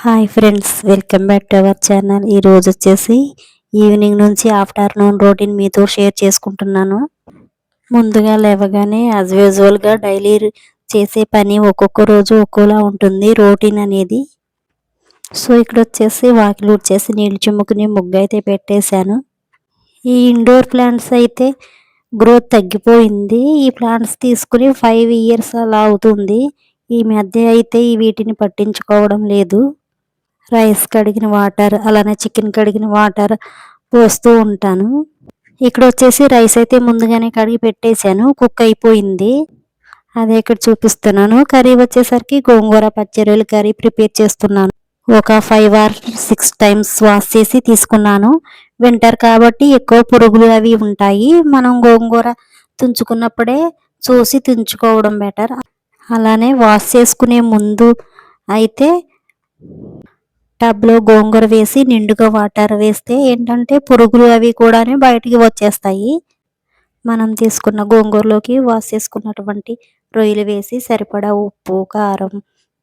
Hi friends, welcome back to our channel. ఈరోజు వచ్చేసి evening నుంచి ఆఫ్టర్నూన్ రొటీన్ మీతో షేర్ చేసుకుంటున్నాను. ముందుగా లేవగానే యాజ్ యూజువల్గా డైలీ చేసే పని ఒక్కొక్క రోజు ఒక్కోలా ఉంటుంది రొటీన్ అనేది. సో ఇక్కడ వచ్చేసి వాకిలి ఊడ్చేసి నీళ్ళు చిమ్ముకుని ముగ్గు అయితే పెట్టేశాను. ఈ ఇండోర్ ప్లాంట్స్ అయితే గ్రోత్ తగ్గిపోయింది. ఈ ప్లాంట్స్ తీసుకుని 5 years అలా అవుతుంది. ఈ మధ్య అయితే వీటిని పట్టించుకోవడం లేదు. రైస్ కడిగిన వాటర్, అలానే చికెన్ కడిగిన వాటర్ పోస్తూ ఉంటాను. ఇక్కడ వచ్చేసి రైస్ అయితే ముందుగానే కడిగి పెట్టేశాను, కుక్ అయిపోయింది. అదే ఇక్కడ చూపిస్తున్నాను. కర్రీ వచ్చేసరికి గోంగూర పచ్చిరొయ్యల కర్రీ ప్రిపేర్ చేస్తున్నాను. ఒక 5 or 6 times వాష్ చేసి తీసుకున్నాను. వింటర్ కాబట్టి ఎక్కువ పురుగులు అవి ఉంటాయి. మనం గోంగూర తుంచుకున్నప్పుడే చూసి తుంచుకోవడం బెటర్. అలానే వాష్ చేసుకునే ముందు అయితే టబ్లో గోంగూర వేసి నిండుగా వాటర్ వేస్తే ఏంటంటే పురుగులు అవి కూడా బయటికి వచ్చేస్తాయి. మనం తీసుకున్న గోంగూరలోకి వాష్ చేసుకున్నటువంటి రొయ్యలు వేసి సరిపడా ఉప్పు, కారం,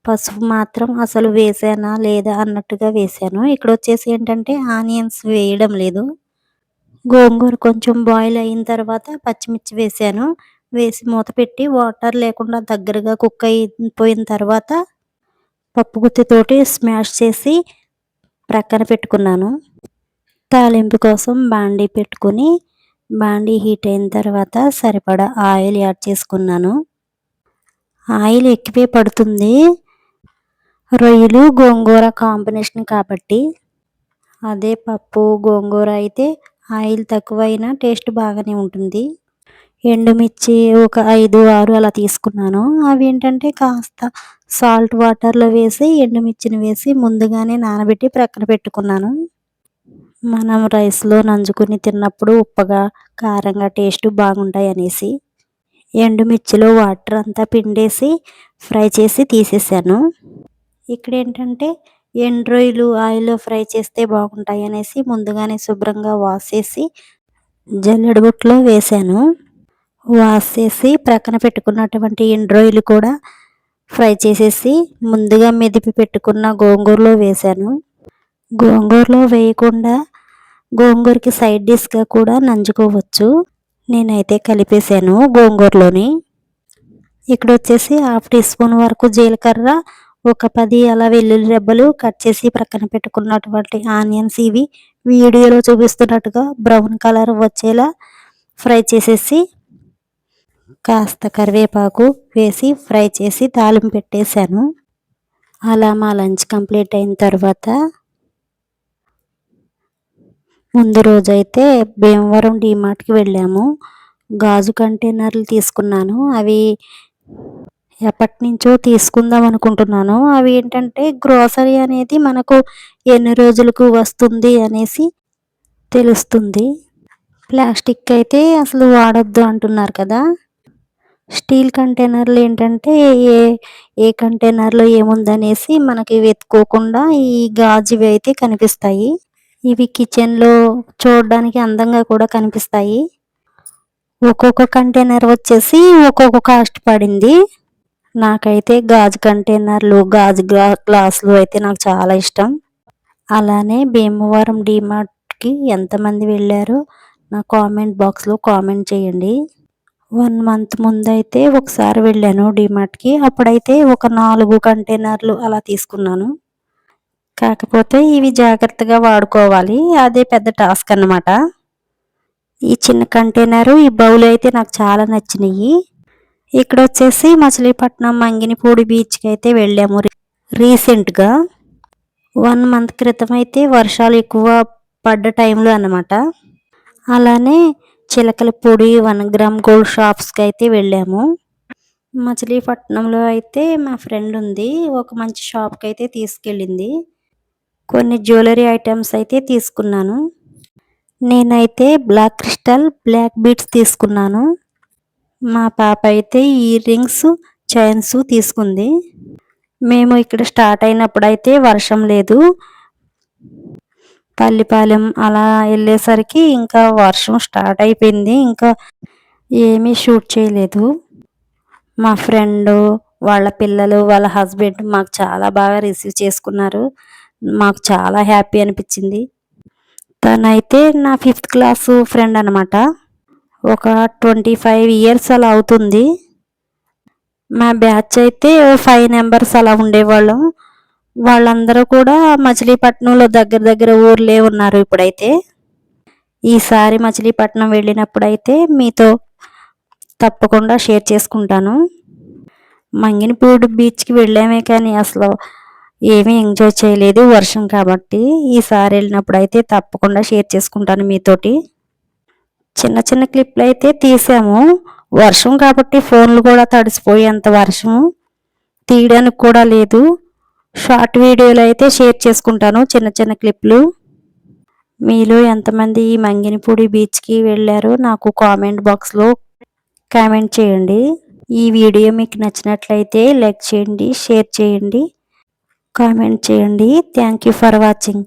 పసుపు మాత్రం అసలు వేసానా లేదా అన్నట్టుగా వేసాను. ఇక్కడ వచ్చేసి ఏంటంటే ఆనియన్స్ వేయడం లేదు. గోంగూర కొంచెం బాయిల్ అయిన తర్వాత పచ్చిమిర్చి వేసాను. వేసి మూత పెట్టి వాటర్ లేకుండా దగ్గరగా కుక్ అయిపోయిన తర్వాత పప్పు గుత్తితోటి స్మాష్ చేసి ప్రక్కన పెట్టుకున్నాను. తాలింపు కోసం బాండీ పెట్టుకుని బాండీ హీట్ అయిన తర్వాత సరిపడా ఆయిల్ యాడ్ చేసుకున్నాను. ఆయిల్ ఎక్కువే పడుతుంది, రొయ్యలు గోంగూర కాంబినేషన్ కాబట్టి. అదే పప్పు గోంగూర అయితే ఆయిల్ తక్కువైనా టేస్ట్ బాగానే ఉంటుంది. ఎండుమిర్చి ఒక 5, 6 అలా తీసుకున్నాను. అవి ఏంటంటే కాస్త సాల్ట్ వాటర్లో వేసి ఎండుమిర్చిని వేసి ముందుగానే నానబెట్టి ప్రక్కన పెట్టుకున్నాను. మనం రైస్లో నంజుకుని తిన్నప్పుడు ఉప్పగా కారంగా టేస్ట్ బాగుంటాయి అనేసి ఎండుమిర్చిలో వాటర్ అంతా పిండేసి ఫ్రై చేసి తీసేసాను. ఇక్కడ ఏంటంటే ఎండు రొయ్యలు ఆయిల్లో ఫ్రై చేస్తే బాగుంటాయి అనేసి ముందుగానే శుభ్రంగా వాష్ చేసి జల్లెడ బుట్టలో వేసాను. వాష్ చేసి ప్రక్కన పెట్టుకున్నటువంటి ఎండు రొయ్యలు కూడా ఫ్రై చేసేసి ముందుగా మెదిపి పెట్టుకున్న గోంగూరలో వేసాను. గోంగూరలో వేయకుండా గోంగూరకి సైడ్ డిష్గా కూడా నంచుకోవచ్చు. నేనైతే కలిపేసాను గోంగూరలోని. ఇక్కడ వచ్చేసి 1/2 teaspoon వరకు జీలకర్ర, ఒక 10 అలా వెల్లుల్లి రెబ్బలు కట్ చేసి ప్రక్కన పెట్టుకున్నటువంటి ఆనియన్స్ ఇవి వీడియోలో చూపిస్తున్నట్టుగా బ్రౌన్ కలర్ వచ్చేలా ఫ్రై చేసేసి కాస్త కరివేపాకు వేసి ఫ్రై చేసి తాలింపు పెట్టేశాను. అలా మా లంచ్ కంప్లీట్ అయిన తర్వాత ముందు రోజైతే భీమవరం డీమార్ట్కి వెళ్ళాము. గాజు కంటైనర్లు తీసుకున్నాను. అవి ఎప్పటి నుంచో తీసుకుందాం అనుకుంటున్నాను. అవి ఏంటంటే గ్రోసరీ అనేది మనకు ఎన్ని రోజులకు వస్తుంది అనేసి తెలుస్తుంది. ప్లాస్టిక్ అయితే అసలు వాడొద్దు అంటున్నారు కదా. స్టీల్ కంటైనర్లు ఏంటంటే ఏ కంటైనర్లో ఏముందనేసి మనకి వెతుక్కోకుండా ఈ గాజువి అయితే కనిపిస్తాయి. ఇవి కిచెన్లో చూడడానికి అందంగా కూడా కనిపిస్తాయి. ఒక్కొక్క కంటైనర్ వచ్చేసి ఒక్కొక్క కాస్ట్ పడింది. నాకైతే గాజు కంటైనర్లు, గాజు గ్లాసులు అయితే నాకు చాలా ఇష్టం. అలానే భీమవరం డీమార్ట్కి ఎంతమంది వెళ్ళారో నా కామెంట్ బాక్స్లో కామెంట్ చేయండి. 1 month ముందైతే ఒకసారి వెళ్ళాను డీమార్ట్కి. అప్పుడైతే ఒక 4 కంటైనర్లు అలా తీసుకున్నాను. కాకపోతే ఇవి జాగ్రత్తగా వాడుకోవాలి, అదే పెద్ద టాస్క్ అన్నమాట. ఈ చిన్న కంటైనరు, ఈ బౌల్ అయితే నాకు చాలా నచ్చినాయి. ఇక్కడ వచ్చేసి మచిలీపట్నం మంగినపూడి బీచ్కి అయితే వెళ్ళాము రీసెంట్గా. 1 month క్రితం అయితే వర్షాలు ఎక్కువ పడ్డ టైంలో అన్నమాట. అలానే చిలకలపూడి 1 gram గోల్డ్ షాప్స్కి అయితే వెళ్ళాము. మచిలీపట్నంలో అయితే మా ఫ్రెండ్ ఉంది, ఒక మంచి షాప్కి అయితే తీసుకెళ్ళింది. కొన్ని జ్యువెలరీ ఐటమ్స్ అయితే తీసుకున్నాను. నేనైతే బ్లాక్ క్రిస్టల్, బ్లాక్ బీడ్స్ తీసుకున్నాను. మా పాప అయితే ఇయర్ రింగ్స్, చైన్స్ తీసుకుంది. మేము ఇక్కడ స్టార్ట్ అయినప్పుడు అయితే వర్షం లేదు. పల్లిపాలెం అలా వెళ్ళేసరికి ఇంకా వర్షం స్టార్ట్ అయిపోయింది. ఇంకా ఏమీ షూట్ చేయలేదు. మా ఫ్రెండ్ వాళ్ళ పిల్లలు వాళ్ళ హస్బెండ్ మాకు చాలా బాగా రిసీవ్ చేసుకున్నారు. మాకు చాలా హ్యాపీ అనిపించింది. తనైతే నా 5th క్లాసు ఫ్రెండ్ అనమాట. ఒక 25 ఇయర్స్ అలా అవుతుంది. మా బ్యాచ్ అయితే 5 మెంబర్స్ అలా ఉండేవాళ్ళం. వాళ్ళందరూ కూడా మచిలీపట్నంలో దగ్గర దగ్గర ఊర్లే ఉన్నారు ఇప్పుడైతే. ఈసారి మచిలీపట్నం వెళ్ళినప్పుడైతే మీతో తప్పకుండా షేర్ చేసుకుంటాను. మంగినపూడి బీచ్కి వెళ్ళామే కానీ అసలు ఏమీ ఎంజాయ్ చేయలేదు, వర్షం కాబట్టి. ఈసారి వెళ్ళినప్పుడు అయితే తప్పకుండా షేర్ చేసుకుంటాను మీతోటి. చిన్న చిన్న క్లిప్లు అయితే తీసాము. వర్షం కాబట్టి ఫోన్లు కూడా తడిసిపోయేంత వర్షం, తీయడానికి కూడా లేదు. షార్ట్ వీడియోలు అయితే షేర్ చేసుకుంటాను, చిన్న చిన్న క్లిప్లు. మీలో ఎంతమంది ఈ మంగినపూడి బీచ్కి వెళ్ళారో నాకు కామెంట్ బాక్స్లో కామెంట్ చేయండి. ఈ వీడియో మీకు నచ్చినట్లయితే లైక్ చేయండి, షేర్ చేయండి, కామెంట్ చేయండి. Thank you for watching.